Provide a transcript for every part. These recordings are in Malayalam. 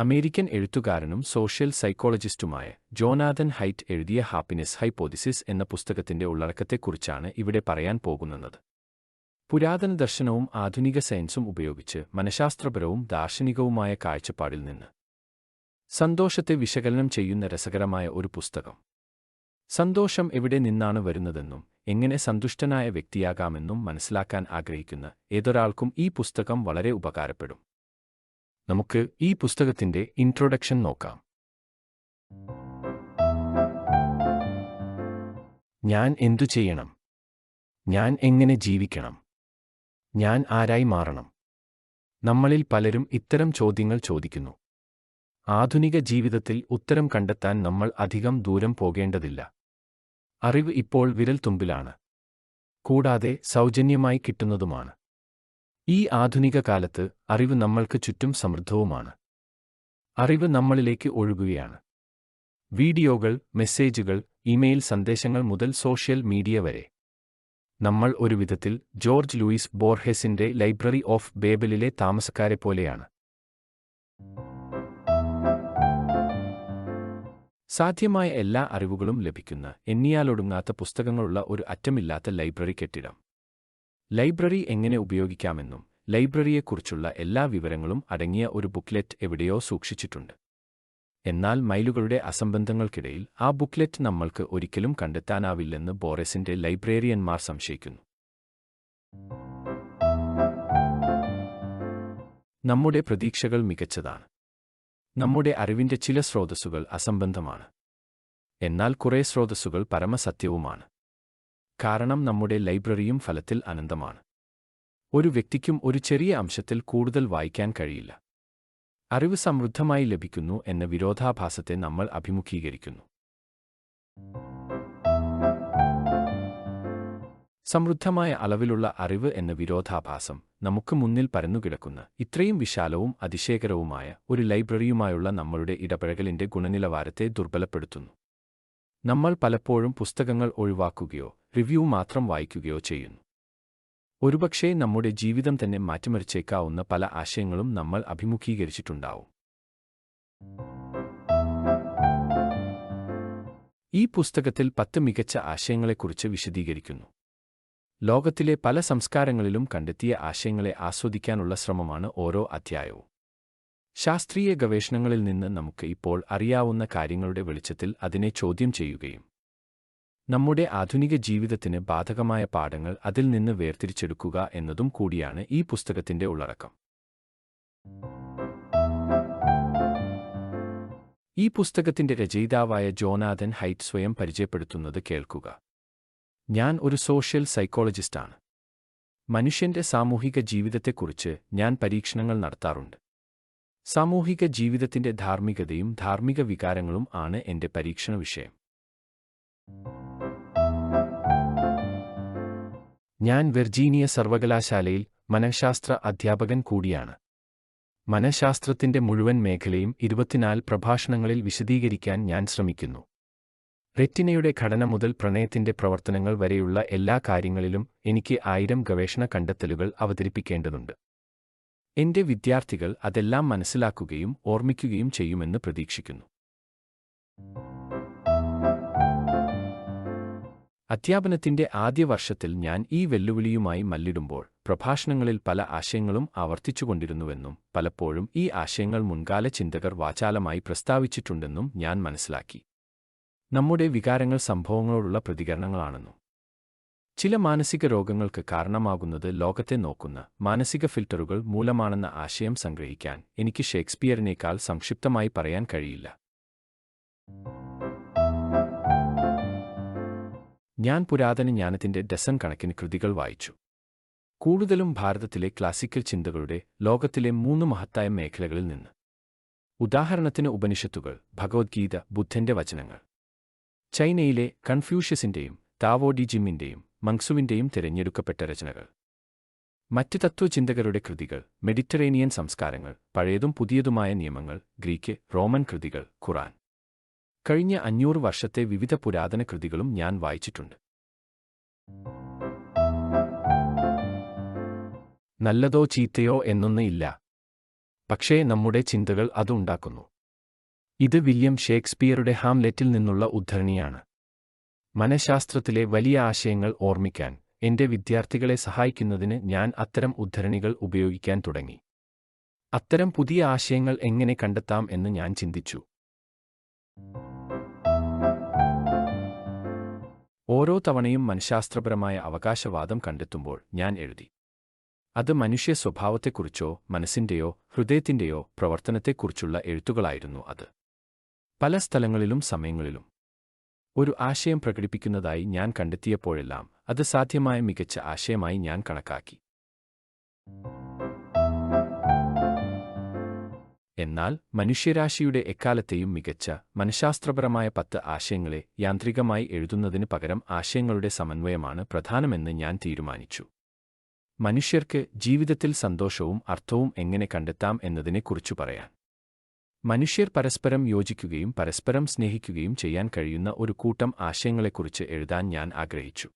അമേരിക്കൻ എഴുത്തുകാരനും സോഷ്യൽ സൈക്കോളജിസ്റ്റുമായ ജോനാഥൻ ഹൈറ്റ് എഴുതിയ ഹാപ്പിനെസ് ഹൈപ്പോതിസിസ് എന്ന പുസ്തകത്തിന്റെ ഉള്ളടക്കത്തെക്കുറിച്ചാണ് ഇവിടെ പറയാൻ പോകുന്നത്. പുരാതന ദർശനവും ആധുനിക സയൻസും ഉപയോഗിച്ച് മനഃശാസ്ത്രപരവും ദാർശനികവുമായ കാഴ്ചപ്പാടിൽ നിന്ന് സന്തോഷത്തെ വിശകലനം ചെയ്യുന്ന രസകരമായ ഒരു പുസ്തകം. സന്തോഷം എവിടെ നിന്നാണ് വരുന്നതെന്നും എങ്ങനെ സന്തുഷ്ടനായ വ്യക്തിയാകാമെന്നും മനസ്സിലാക്കാൻ ആഗ്രഹിക്കുന്ന ഏതൊരാൾക്കും ഈ പുസ്തകം വളരെ ഉപകാരപ്പെടും. നമുക്ക് ഈ പുസ്തകത്തിന്റെ ഇൻട്രൊഡക്ഷൻ നോക്കാം. ഞാൻ എന്തു ചെയ്യണം? ഞാൻ എങ്ങനെ ജീവിക്കണം? ഞാൻ ആരായി മാറണം? നമ്മളിൽ പലരും ഇത്തരം ചോദ്യങ്ങൾ ചോദിക്കുന്നു. ആധുനിക ജീവിതത്തിൽ ഉത്തരം കണ്ടെത്താൻ നമ്മൾ അധികം ദൂരം പോകേണ്ടതില്ല. അറിവ് ഇപ്പോൾ വിരൽത്തുമ്പിലാണ്. കൂടാതെ സൗജന്യമായി കിട്ടുന്നതുമാണ്. ഈ ആധുനിക കാലത്ത് അറിവ് നമ്മൾക്ക് ചുറ്റും സമൃദ്ധവുമാണ്. അറിവ് നമ്മളിലേക്ക് ഒഴുകുകയാണ്. വീഡിയോകൾ, മെസ്സേജുകൾ, ഇമെയിൽ സന്ദേശങ്ങൾ മുതൽ സോഷ്യൽ മീഡിയ വരെ. നമ്മൾ ഒരു വിധത്തിൽ ജോർജ് ലൂയിസ് ബോർഹെസിന്റെ ലൈബ്രറി ഓഫ് ബേബലിലെ താമസക്കാരെപ്പോലെയാണ്. സാധ്യമായ എല്ലാ അറിവുകളും ലഭിക്കുന്ന എണ്ണിയാലൊടുങ്ങാത്ത പുസ്തകങ്ങളുള്ള ഒരു അറ്റമില്ലാത്ത ലൈബ്രറി കെട്ടിടം. ലൈബ്രറി എങ്ങനെ ഉപയോഗിക്കാമെന്നും ലൈബ്രറിയെക്കുറിച്ചുള്ള എല്ലാ വിവരങ്ങളും അടങ്ങിയ ഒരു ബുക്ക്ലെറ്റ് എവിടെയോ സൂക്ഷിച്ചിട്ടുണ്ട്. എന്നാൽ മൈലുകളുടെ അസംബന്ധങ്ങൾക്കിടയിൽ ആ ബുക്ക്ലെറ്റ് നമ്മൾക്ക് ഒരിക്കലും കണ്ടെത്താനാവില്ലെന്ന് ബോറെസിന്റെ ലൈബ്രേറിയന്മാർ സംശയിക്കുന്നു. നമ്മുടെ പ്രതീക്ഷകൾ മികച്ചതാണ്. നമ്മുടെ അറിവിന്റെ ചില സ്രോതസ്സുകൾ അസംബന്ധമാണ്. എന്നാൽ കുറേ സ്രോതസ്സുകൾ പരമസത്യവുമാണ്. കാരണം നമ്മുടെ ലൈബ്രറിയും ഫലത്തിൽ അനന്തമാണ്. ഒരു വ്യക്തിക്കും ഒരു ചെറിയ അംശത്തിൽ കൂടുതൽ വായിക്കാൻ കഴിയില്ല. അറിവ് സമൃദ്ധമായി ലഭിക്കുന്നു എന്ന വിരോധാഭാസത്തെ നമ്മൾ അഭിമുഖീകരിക്കുന്നു. സമൃദ്ധമായ അളവിലുള്ള അറിവ് എന്ന വിരോധാഭാസം നമുക്ക് മുന്നിൽ പരന്നുകിടക്കുന്ന ഇത്രയും വിശാലവും അതിശയകരവുമായ ഒരു ലൈബ്രറിയുമായുള്ള നമ്മളുടെ ഇടപഴകലിന്റെ ഗുണനിലവാരത്തെ ദുർബലപ്പെടുത്തുന്നു. നമ്മൾ പലപ്പോഴും പുസ്തകങ്ങൾ ഒഴിവാക്കുകയോ റിവ്യൂ മാത്രം വായിക്കുകയോ ചെയ്യുന്നു. ഒരുപക്ഷേ നമ്മുടെ ജീവിതം തന്നെ മാറ്റിമറിച്ചേക്കാവുന്ന പല ആശയങ്ങളും നമ്മൾ അഭിമുഖീകരിച്ചിട്ടുണ്ടാവും. ഈ പുസ്തകത്തിൽ 10 മികച്ച ആശയങ്ങളെക്കുറിച്ച് വിശദീകരിക്കുന്നു. ലോകത്തിലെ പല സംസ്കാരങ്ങളിലും കണ്ടെത്തിയ ആശയങ്ങളെ ആസ്വദിക്കാനുള്ള ശ്രമമാണ് ഓരോ അധ്യായവും. ശാസ്ത്രീയ ഗവേഷണങ്ങളിൽ നിന്ന് നമുക്ക് ഇപ്പോൾ അറിയാവുന്ന കാര്യങ്ങളുടെ വെളിച്ചത്തിൽ അതിനെ ചോദ്യം ചെയ്യുകയും നമ്മുടെ ആധുനിക ജീവിതത്തിന് ബാധകമായ പാഠങ്ങൾ അതിൽ നിന്ന് വേർതിരിച്ചെടുക്കുക എന്നതും കൂടിയാണ് ഈ പുസ്തകത്തിന്റെ ഉള്ളടക്കം. ഈ പുസ്തകത്തിന്റെ രചയിതാവായ ജോനാഥൻ ഹൈറ്റ് സ്വയം പരിചയപ്പെടുത്തുന്നത് കേൾക്കുക. ഞാൻ ഒരു സോഷ്യൽ സൈക്കോളജിസ്റ്റാണ്. മനുഷ്യന്റെ സാമൂഹിക ജീവിതത്തെക്കുറിച്ച് ഞാൻ പരീക്ഷണങ്ങൾ നടത്താറുണ്ട്. സാമൂഹിക ജീവിതത്തിന്റെ ധാർമ്മികതയും ധാർമ്മിക വികാരങ്ങളും ആണ് എന്റെ പരീക്ഷണ വിഷയം. ഞാൻ വെർജീനിയ സർവകലാശാലയിൽ മനഃശാസ്ത്ര അധ്യാപകൻ കൂടിയാണ്. മനഃശാസ്ത്രത്തിന്റെ മുഴുവൻ മേഖലയും 24 പ്രഭാഷണങ്ങളിൽ വിശദീകരിക്കാൻ ഞാൻ ശ്രമിക്കുന്നു. റെറ്റിനയുടെ ഘടന മുതൽ പ്രണയത്തിന്റെ പ്രവർത്തനങ്ങൾ വരെയുള്ള എല്ലാ കാര്യങ്ങളിലും എനിക്ക് 1000 ഗവേഷണ കണ്ടെത്തലുകൾ അവതരിപ്പിക്കേണ്ടതുണ്ട്. എന്റെ വിദ്യാർത്ഥികൾ അതെല്ലാം മനസ്സിലാക്കുകയും ഓർമ്മിക്കുകയും ചെയ്യുമെന്ന് പ്രതീക്ഷിക്കുന്നു. അധ്യാപനത്തിന്റെ ആദ്യ വർഷത്തിൽ ഞാൻ ഈ വെല്ലുവിളിയുമായി മല്ലിടുമ്പോൾ പ്രഭാഷണങ്ങളിൽ പല ആശയങ്ങളും ആവർത്തിച്ചുകൊണ്ടിരുന്നുവെന്നും പലപ്പോഴും ഈ ആശയങ്ങൾ മുൻകാല ചിന്തകർ വാചാലമായി പ്രസ്താവിച്ചിട്ടുണ്ടെന്നും ഞാൻ മനസ്സിലാക്കി. നമ്മുടെ വികാരങ്ങൾ സംഭവങ്ങളോടുള്ള പ്രതികരണങ്ങളാണെന്നും ചില മാനസിക രോഗങ്ങൾക്ക് കാരണമാകുന്നത് ലോകത്തെ നോക്കുന്ന മാനസിക ഫിൽട്ടറുകൾ മൂലമാണെന്ന ആശയം സംഗ്രഹിക്കാൻ എനിക്ക് ഷേക്സ്പിയറിനേക്കാൾ സംക്ഷിപ്തമായി പറയാൻ കഴിയില്ല. ഞാൻ പുരാതന ജ്ഞാനത്തിന്റെ ഡസൻ കണക്കിന് കൃതികൾ വായിച്ചു. കൂടുതലും ഭാരതത്തിലെ ക്ലാസിക്കൽ ചിന്തകളുടെ ലോകത്തിലെ 3 മഹത്തായ മേഖലകളിൽ നിന്ന്. ഉദാഹരണത്തിന് ഉപനിഷത്തുകൾ, ഭഗവത്ഗീത, ബുദ്ധന്റെ വചനങ്ങൾ. ചൈനയിലെ കൺഫ്യൂഷ്യസിന്റെയും താവോ ഡി ജിമ്മിന്റെയും മങ്സുവിന്റെയും തിരഞ്ഞെടുക്കപ്പെട്ട രചനകൾ. മറ്റ് തത്വചിന്തകരുടെ കൃതികൾ, മെഡിറ്ററേനിയൻ സംസ്കാരങ്ങൾ, പഴയതും പുതിയതുമായ നിയമങ്ങൾ, ഗ്രീക്ക്, റോമൻ കൃതികൾ, ഖുറാൻ. കഴിഞ്ഞ 500 വർഷത്തെ വിവിധ പുരാതന കൃതികളും ഞാൻ വായിച്ചിട്ടുണ്ട്. നല്ലതോ ചീത്തയോ എന്നൊന്ന് ഇല്ല. പക്ഷേ നമ്മുടെ ചിന്തകൾ അത് ഉണ്ടാക്കുന്നു. ഇത് വില്യം ഷേക്സ്പിയറുടെ ഹാംലെറ്റിൽ നിന്നുള്ള ഉദ്ധരണിയാണ്. മനഃശാസ്ത്രത്തിലെ വലിയ ആശയങ്ങൾ ഓർമ്മിക്കാൻ എന്റെ വിദ്യാർത്ഥികളെ സഹായിക്കുന്നതിന് ഞാൻ അത്തരം ഉദ്ധരണികൾ ഉപയോഗിക്കാൻ തുടങ്ങി. അത്തരം പുതിയ ആശയങ്ങൾ എങ്ങനെ കണ്ടെത്താം എന്ന് ഞാൻ ചിന്തിച്ചു. ഓരോ തവണയും മനഃശാസ്ത്രപരമായ അവകാശവാദം കണ്ടെത്തുമ്പോൾ ഞാൻ എഴുതി. അത് മനുഷ്യ സ്വഭാവത്തെക്കുറിച്ചോ മനസ്സിന്റെയോ ഹൃദയത്തിന്റെയോ പ്രവർത്തനത്തെക്കുറിച്ചുള്ള എഴുത്തുകളായിരുന്നു അത്. പല സ്ഥലങ്ങളിലും സമയങ്ങളിലും ഒരു ആശയം പ്രകടിപ്പിക്കുന്നതായി ഞാൻ കണ്ടെത്തിയപ്പോഴെല്ലാം അത് സാധ്യമായ മികച്ച ആശയമായി ഞാൻ കണക്കാക്കി. എന്നാൽ മനുഷ്യരാശിയുടെ എക്കാലത്തെയും മികച്ച മനഃശാസ്ത്രപരമായ 10 ആശയങ്ങളെ യാന്ത്രികമായി എഴുതുന്നതിന് പകരം ആശയങ്ങളുടെ സമന്വയമാണ് പ്രധാനമെന്ന് ഞാൻ തീരുമാനിച്ചു. മനുഷ്യർക്ക് ജീവിതത്തിൽ സന്തോഷവും അർത്ഥവും എങ്ങനെ കണ്ടെത്താം എന്നതിനെക്കുറിച്ചു പറയാൻ. മനുഷ്യർ പരസ്പരം യോജിക്കുകയും പരസ്പരം സ്നേഹിക്കുകയും ചെയ്യാൻ കഴിയുന്ന ഒരു കൂട്ടം ആശയങ്ങളെക്കുറിച്ച് എഴുതാൻ ഞാൻ ആഗ്രഹിച്ചു.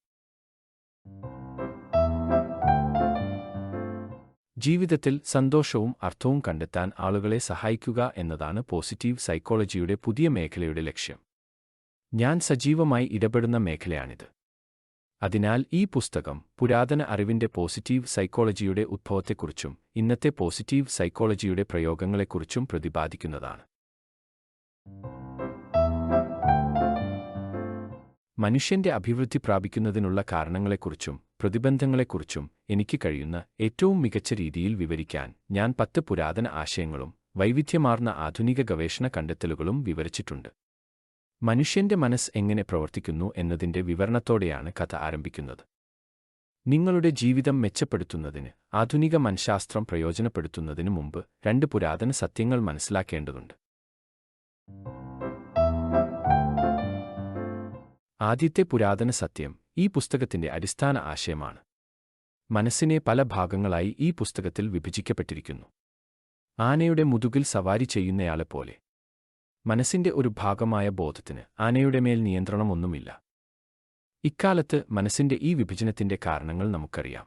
ജീവിതത്തിൽ സന്തോഷവും അർത്ഥവും കണ്ടെത്താൻ ആളുകളെ സഹായിക്കുക എന്നതാണ് പോസിറ്റീവ് സൈക്കോളജിയുടെ പുതിയ മേഖലയുടെ ലക്ഷ്യം. ഞാൻ സജീവമായി ഇടപെടുന്ന മേഖലയാണിത്. അതിനാൽ ഈ പുസ്തകം പുരാതന അറിവിന്റെ പോസിറ്റീവ് സൈക്കോളജിയുടെ ഉദ്ഭവത്തെക്കുറിച്ചും ഇന്നത്തെ പോസിറ്റീവ് സൈക്കോളജിയുടെ പ്രയോഗങ്ങളെക്കുറിച്ചും പ്രതിപാദിക്കുന്നതാണ്. മനുഷ്യന്റെ അഭിവൃദ്ധി പ്രാപിക്കുന്നതിനുള്ള കാരണങ്ങളെക്കുറിച്ചും പ്രതിബന്ധങ്ങളെക്കുറിച്ചും എനിക്ക് കഴിയുന്ന ഏറ്റവും മികച്ച രീതിയിൽ വിവരിക്കാൻ ഞാൻ 10 പുരാതന ആശയങ്ങളും വൈവിധ്യമാർന്ന ആധുനിക ഗവേഷണ കണ്ടെത്തലുകളും വിവരിച്ചിട്ടുണ്ട്. മനുഷ്യന്റെ മനസ്സ് എങ്ങനെ പ്രവർത്തിക്കുന്നു എന്നതിന്റെ വിവരണത്തോടെയാണ് കഥ ആരംഭിക്കുന്നത്. നിങ്ങളുടെ ജീവിതം മെച്ചപ്പെടുത്തുന്നതിന് ആധുനിക മനഃശാസ്ത്രം പ്രയോജനപ്പെടുത്തുന്നതിനു മുമ്പ് 2 പുരാതന സത്യങ്ങൾ മനസ്സിലാക്കേണ്ടതുണ്ട്. ആദ്യത്തെ പുരാതന സത്യം ഈ പുസ്തകത്തിന്റെ അടിസ്ഥാന ആശയമാണ്. മനസ്സിനെ പല ഭാഗങ്ങളായി ഈ പുസ്തകത്തിൽ വിഭജിക്കപ്പെട്ടിരിക്കുന്നു. ആനയുടെ മുതുകിൽ സവാരി ചെയ്യുന്നയാളെപ്പോലെ മനസ്സിന്റെ ഒരു ഭാഗമായ ബോധത്തിന് ആനയുടെ മേൽ നിയന്ത്രണമൊന്നുമില്ല. ഇക്കാലത്ത് മനസ്സിന്റെ ഈ വിഭജനത്തിന്റെ കാരണങ്ങൾ നമുക്കറിയാം.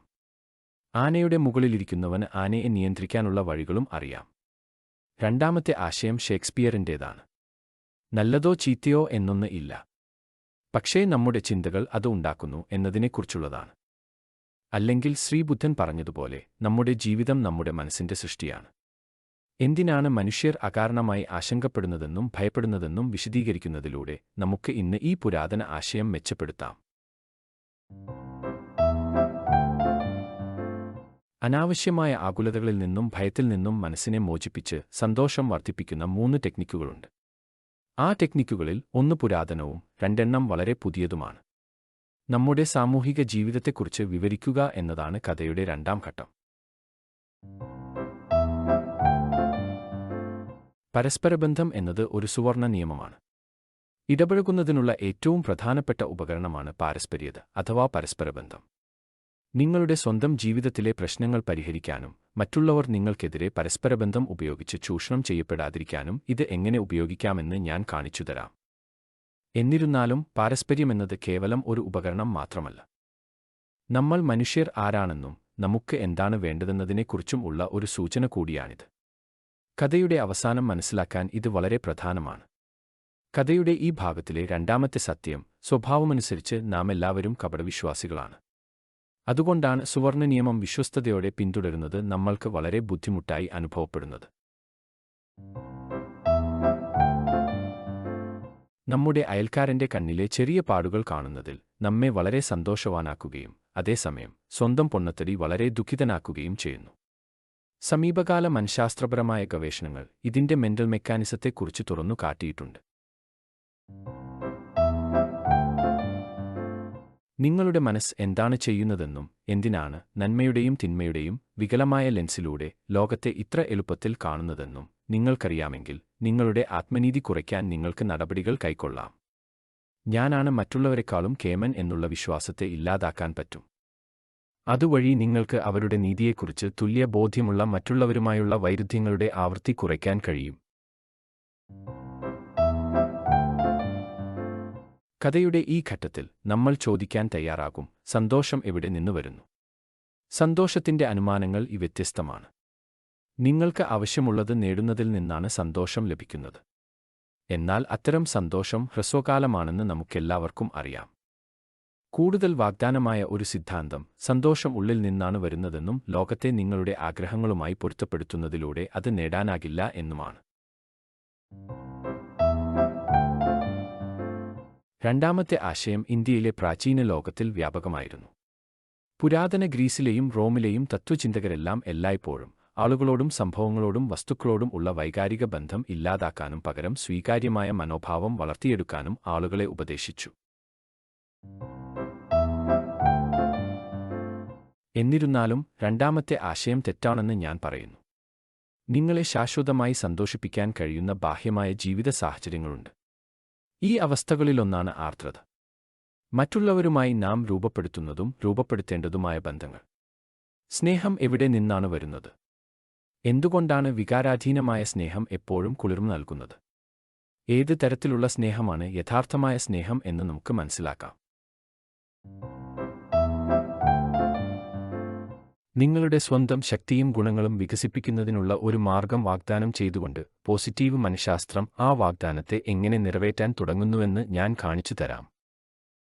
ആനയുടെ മുകളിലിരിക്കുന്നവന് ആനയെ നിയന്ത്രിക്കാനുള്ള വഴികളും അറിയാം. രണ്ടാമത്തെ ആശയം ഷേക്സ്പിയറിന്റേതാണ്. നല്ലതോ ചീത്തയോ എന്നൊന്ന് ഇല്ല. പക്ഷേ നമ്മുടെ ചിന്തകൾ അത് ഉണ്ടാക്കുന്നു എന്നതിനെക്കുറിച്ചുള്ളതാണ്. അല്ലെങ്കിൽ ശ്രീബുദ്ധൻ പറഞ്ഞതുപോലെ നമ്മുടെ ജീവിതം നമ്മുടെ മനസ്സിന്റെ സൃഷ്ടിയാണ്. എന്തിനാണ് മനുഷ്യർ അകാരണമായി ആശങ്കപ്പെടുന്നതെന്നും ഭയപ്പെടുന്നതെന്നും വിശദീകരിക്കുന്നതിലൂടെ നമുക്ക് ഇന്ന് ഈ പുരാതന ആശയം മെച്ചപ്പെടുത്താം. അനാവശ്യമായ ആകുലതകളിൽ നിന്നും ഭയത്തിൽ നിന്നും മനസ്സിനെ മോചിപ്പിച്ച് സന്തോഷം വർദ്ധിപ്പിക്കുന്ന 3 ടെക്നിക്കുകളുണ്ട്. ആ ടെക്നിക്കുകളിൽ 1 പുരാതനവും 2 വളരെ പുതിയതുമാണ്. നമ്മുടെ സാമൂഹിക ജീവിതത്തെക്കുറിച്ച് വിവരിക്കുക എന്നതാണ് കഥയുടെ 2ാം ഘട്ടം. പരസ്പരബന്ധം എന്നത് ഒരു സുവർണ്ണ നിയമമാണ്. ഇടപഴകുന്നതിനുള്ള ഏറ്റവും പ്രധാനപ്പെട്ട ഉപകരണമാണ് പാരസ്പര്യത അഥവാ പരസ്പരബന്ധം. നിങ്ങളുടെ സ്വന്തം ജീവിതത്തിലെ പ്രശ്നങ്ങൾ പരിഹരിക്കാനും മറ്റുള്ളവർ നിങ്ങൾക്കെതിരെ പരസ്പരബന്ധം ഉപയോഗിച്ച് ചൂഷണം ചെയ്യപ്പെടാതിരിക്കാനും ഇത് എങ്ങനെ ഉപയോഗിക്കാമെന്ന് ഞാൻ കാണിച്ചുതരാം. എന്നിരുന്നാലും പാരസ്പര്യമെന്നത് കേവലം ഒരു ഉപകരണം മാത്രമല്ല. നമ്മൾ മനുഷ്യർ ആരാണെന്നും നമുക്ക് എന്താണ് വേണ്ടതെന്നതിനെക്കുറിച്ചും ഉള്ള ഒരു സൂചന കൂടിയാണിത്. കഥയുടെ അവസാനം മനസ്സിലാക്കാൻ ഇത് വളരെ പ്രധാനമാണ്. കഥയുടെ ഈ ഭാഗത്തിലെ 2ാമത്തെ സത്യം സ്വഭാവമനുസരിച്ച് നാമെല്ലാവരും കപടവിശ്വാസികളാണ്. അതുകൊണ്ടാണ് സുവർണ്ണ നിയമം വിശ്വസ്തയോടെ പിന്തുടരുന്നത് നമ്മൾക്ക് വളരെ ബുദ്ധിമുട്ടായി അനുഭവപ്പെടുന്നത്. നമ്മുടെ അയൽക്കാരന്റെ കണ്ണിലെ ചെറിയ പാടുകൾ കാണുന്നതിൽ നമ്മെ വളരെ സന്തോഷവാനാക്കുകയും അതേസമയം സ്വന്തം പൊണ്ണത്തടി വളരെ ദുഃഖിതനാക്കുകയും ചെയ്യുന്നു. സമീപകാല മനഃശാസ്ത്രപരമായ ഗവേഷണങ്ങൾ ഇതിന്റെ മെന്റൽ മെക്കാനിസത്തെക്കുറിച്ച് തുറന്നു കാട്ടിയിട്ടുണ്ട്. നിങ്ങളുടെ മനസ്സ് എന്താണ് ചെയ്യുന്നതെന്നും എന്തിനാണ് നന്മയുടെയും തിന്മയുടെയും വികലമായ ലെൻസിലൂടെ ലോകത്തെ ഇത്ര എളുപ്പത്തിൽ കാണുന്നതെന്നും നിങ്ങൾക്കറിയാമെങ്കിൽ നിങ്ങളുടെ ആത്മനീതി കുറയ്ക്കാൻ നിങ്ങൾക്ക് നടപടികൾ കൈക്കൊള്ളാം. ഞാനാണ് മറ്റുള്ളവരെക്കാളും കേമൻ എന്നുള്ള വിശ്വാസത്തെ ഇല്ലാതാക്കാൻ പറ്റും. അതുവഴി നിങ്ങൾക്ക് അവരുടെ നീതിയെക്കുറിച്ച് തുല്യ ബോധ്യമുള്ള മറ്റുള്ളവരുമായുള്ള വൈരുദ്ധ്യങ്ങളുടെ ആവൃത്തി കുറയ്ക്കാൻ കഴിയും. കഥയുടെ ഈ ഘട്ടത്തിൽ നമ്മൾ ചോദിക്കാൻ തയ്യാറാകും, സന്തോഷം എവിടെ നിന്ന് വരുന്നു? സന്തോഷത്തിന്റെ അനുമാനങ്ങൾ വ്യത്യസ്തമാണ്. നിങ്ങൾക്ക് ആവശ്യമുള്ളത് നേടുന്നതിൽ നിന്നാണ് സന്തോഷം ലഭിക്കുന്നത്. എന്നാൽ അത്തരം സന്തോഷം ഹ്രസ്വകാലമാണെന്ന് നമുക്കെല്ലാവർക്കും അറിയാം. കൂടുതൽ വാഗ്ദാനമായ ഒരു സിദ്ധാന്തം സന്തോഷം ഉള്ളിൽ നിന്നാണ് വരുന്നതെന്നും ലോകത്തെ നിങ്ങളുടെ ആഗ്രഹങ്ങളുമായി പൊരുത്തപ്പെടുത്തുന്നതിലൂടെ അത് നേടാനാകില്ല എന്നുമാണ്. രണ്ടാമത്തെ ആശയം ഇന്ത്യയിലെ പ്രാചീന ലോകത്തിൽ വ്യാപകമായിരുന്നു. പുരാതന ഗ്രീസിലെയും റോമിലെയും തത്വചിന്തകരെല്ലാം എല്ലായ്പ്പോഴും ആളുകളോടും സംഭവങ്ങളോടും വസ്തുക്കളോടും ഉള്ള വൈകാരിക ബന്ധം ഇല്ലാതാക്കാനും പകരം സ്വീകാര്യമായ മനോഭാവം വളർത്തിയെടുക്കാനും ആളുകളെ ഉപദേശിച്ചു. എന്നിരുന്നാലും രണ്ടാമത്തെ ആശയം തെറ്റാണെന്ന് ഞാൻ പറയുന്നു. നിങ്ങളെ ശാശ്വതമായി സന്തോഷിപ്പിക്കാൻ കഴിയുന്ന ബാഹ്യമായ ജീവിത സാഹചര്യങ്ങളുണ്ട്. ഈ അവസ്ഥകളിലൊന്നാണ് ആർദ്രത. മറ്റുള്ളവരുമായി നാം രൂപപ്പെടുത്തുന്നതും രൂപപ്പെടുത്തേണ്ടതുമായ ബന്ധങ്ങൾ. സ്നേഹം എവിടെ നിന്നാണ് വരുന്നത്? എന്തുകൊണ്ടാണ് വികാരാധീനമായ സ്നേഹം എപ്പോഴും കുളിർമ നൽകുന്നത്? ഏത് തരത്തിലുള്ള സ്നേഹമാണ് യഥാർത്ഥമായ സ്നേഹം എന്ന് നമുക്ക് മനസ്സിലാക്കാം. നിങ്ങളുടെ സ്വന്തം ശക്തിയും ഗുണങ്ങളും വികസിപ്പിക്കുന്നതിനുള്ള ഒരു മാർഗം വാഗ്ദാനം ചെയ്തുകൊണ്ട് പോസിറ്റീവ് മനഃശാസ്ത്രം ആ വാഗ്ദാനത്തെ എങ്ങനെ നിറവേറ്റാൻ തുടങ്ങുന്നുവെന്ന് ഞാൻ കാണിച്ചു തരാം.